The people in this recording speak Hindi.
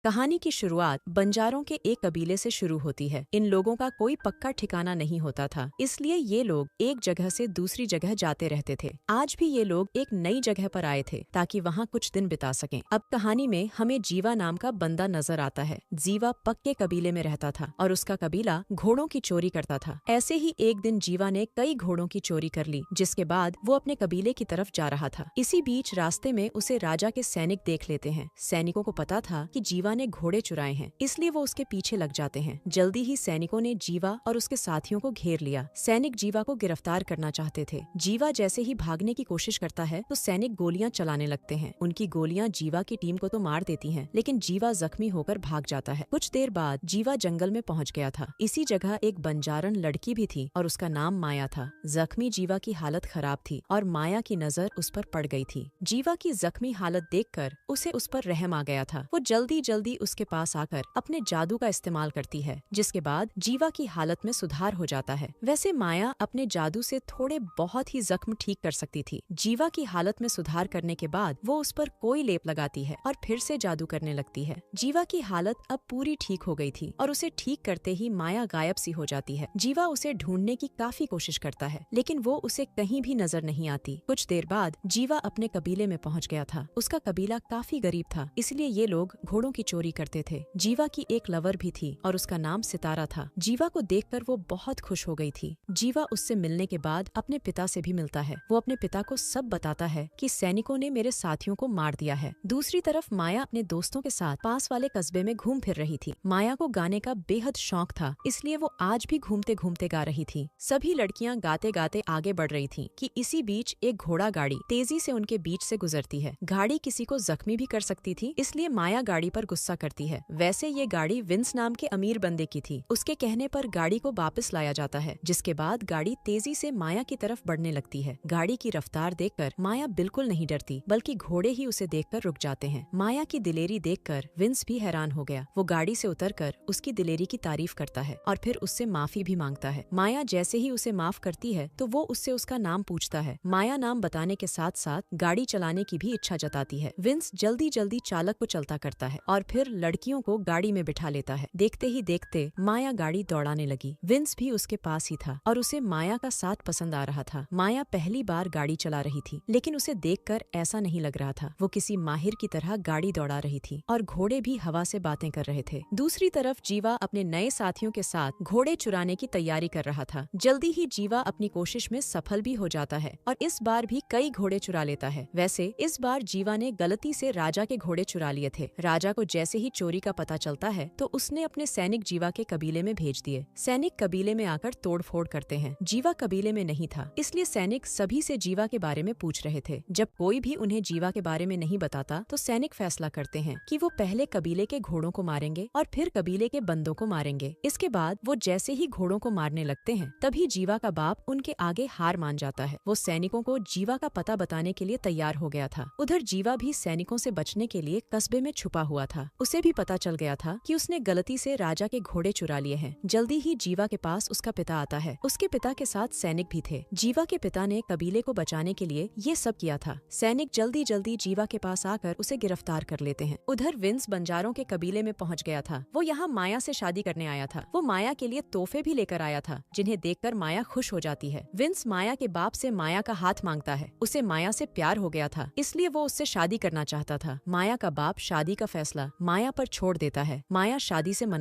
कहानी की शुरुआत बंजारों के एक कबीले से शुरू होती है। इन लोगों का कोई पक्का ठिकाना नहीं होता था, इसलिए ये लोग एक जगह से दूसरी जगह जाते रहते थे। आज भी ये लोग एक नई जगह पर आए थे ताकि वहाँ कुछ दिन बिता सकें। अब कहानी में हमें जीवा नाम का बंदा नजर आता है। जीवा पक्के कबीले में रहता था और उसका कबीला घोड़ों की चोरी करता था। ऐसे ही एक दिन जीवा ने कई घोड़ों की चोरी कर ली, जिसके बाद वो अपने कबीले की तरफ जा रहा था। इसी बीच रास्ते में उसे राजा के सैनिक देख लेते हैं। सैनिकों को पता था कि जीवा ने घोड़े चुराए हैं, इसलिए वो उसके पीछे लग जाते हैं। जल्दी ही सैनिकों ने जीवा और उसके साथियों को घेर लिया। सैनिक जीवा को गिरफ्तार करना चाहते थे। जीवा जैसे ही भागने की कोशिश करता है तो सैनिक गोलियां चलाने लगते हैं। उनकी गोलियां जीवा की टीम को तो मार देती हैं, लेकिन जीवा जख्मी होकर भाग जाता है। कुछ देर बाद जीवा जंगल में पहुंच गया था। इसी जगह एक बंजारन लड़की भी थी और उसका नाम माया था। जख्मी जीवा की हालत खराब थी और माया की नजर उस पर पड़ गई थी। जीवा की जख्मी हालत देखकर उसे उस पर रहम आ गया था। वो जल्दी उसके पास आकर अपने जादू का इस्तेमाल करती है, जिसके बाद जीवा की हालत में सुधार हो जाता है। वैसे माया अपने जादू से थोड़े बहुत ही जख्म ठीक कर सकती थी। जीवा की हालत में सुधार करने के बाद वो उस पर कोई लेप लगाती है और फिर से जादू करने लगती है। जीवा की हालत अब पूरी ठीक हो गई थी और उसे ठीक करते ही माया गायब सी हो जाती है। जीवा उसे ढूंढने की काफी कोशिश करता है, लेकिन वो उसे कहीं भी नजर नहीं आती। कुछ देर बाद जीवा अपने कबीले में पहुंच गया था। उसका कबीला काफी गरीब था, इसलिए ये लोग घोड़ों की चोरी करते थे। जीवा की एक लवर भी थी और उसका नाम सितारा था। जीवा को देखकर वो बहुत खुश हो गई थी। जीवा उससे मिलने के बाद अपने पिता से भी मिलता है। वो अपने पिता को सब बताता है कि सैनिकों ने मेरे साथियों को मार दिया है। दूसरी तरफ माया अपने दोस्तों के साथ पास वाले कस्बे में घूम फिर रही थी। माया को गाने का बेहद शौक था, इसलिए वो आज भी घूमते घूमते गा रही थी। सभी लड़कियां गाते गाते आगे बढ़ रही थीं कि इसी बीच एक घोड़ा गाड़ी तेजी से उनके बीच से गुजरती है। गाड़ी किसी को जख्मी भी कर सकती थी, इसलिए माया गाड़ी पर गुस्सा करती है। वैसे ये गाड़ी विंस नाम के अमीर बंदे की थी। उसके कहने पर गाड़ी को वापस लाया जाता है, जिसके बाद गाड़ी तेजी से माया की तरफ बढ़ने लगती है। गाड़ी की रफ्तार देखकर माया बिल्कुल नहीं डरती, बल्कि घोड़े ही उसे देखकर रुक जाते हैं। माया की दिलेरी देखकर विंस भी हैरान हो गया। वो गाड़ी से उतरकर उसकी दिलेरी की तारीफ करता है और फिर उससे माफी भी मांगता है। माया जैसे ही उसे माफ करती है तो वो उससे उसका नाम पूछता है। माया नाम बताने के साथ साथ गाड़ी चलाने की भी इच्छा जताती है। विंस जल्दी जल्दी चालक को चलता करता है और फिर लड़कियों को गाड़ी में बिठा लेता है। देखते ही देखते माया गाड़ी दौड़ाने लगी। विंस भी उसके पास ही था और उसे माया का साथ पसंद आ रहा था। माया पहली बार गाड़ी चला रही थी, लेकिन उसे देखकर ऐसा नहीं लग रहा था। वो किसी माहिर की तरह गाड़ी दौड़ा रही थी और घोड़े भी हवा से बातें कर रहे थे। दूसरी तरफ जीवा अपने नए साथियों के साथ घोड़े चुराने की तैयारी कर रहा था। जल्दी ही जीवा अपनी कोशिश में सफल भी हो जाता है और इस बार भी कई घोड़े चुरा लेता है। वैसे इस बार जीवा ने गलती से राजा के घोड़े चुरा लिए थे। राजा को जैसे ही चोरी का पता चलता है तो उसने अपने सैनिक जीवा के कबीले में भेज दिए। सैनिक कबीले में आकर तोड़फोड़ करते हैं। जीवा कबीले में नहीं था, इसलिए सैनिक सभी से जीवा के बारे में पूछ रहे थे। जब कोई भी उन्हें जीवा के बारे में नहीं बताता तो सैनिक फैसला करते हैं कि वो पहले कबीले के घोड़ों को मारेंगे और फिर कबीले के बंदों को मारेंगे। इसके बाद वो जैसे ही घोड़ों को मारने लगते हैं, तभी जीवा का बाप उनके आगे हार मान जाता है। वो सैनिकों को जीवा का पता बताने के लिए तैयार हो गया था। उधर जीवा भी सैनिकों से बचने के लिए कस्बे में छुपा हुआ था। उसे भी पता चल गया था कि उसने गलती से राजा के घोड़े चुरा लिए हैं। जल्दी ही जीवा के पास उसका पिता आता है। उसके पिता के साथ सैनिक भी थे। जीवा के पिता ने कबीले को बचाने के लिए ये सब किया था। सैनिक जल्दी जल्दी जीवा के पास आकर उसे गिरफ्तार कर लेते हैं। उधर विंस बंजारों के कबीले में पहुंच गया था। वो यहाँ माया से शादी करने आया था। वो माया के लिए तोहफे भी लेकर आया था, जिन्हें देखकर माया खुश हो जाती है। विंस माया के बाप से माया का हाथ मांगता है। उसे माया से प्यार हो गया था, इसलिए वो उससे शादी करना चाहता था। माया का बाप शादी का फैसला माया पर छोड़ देता है। माया शादी से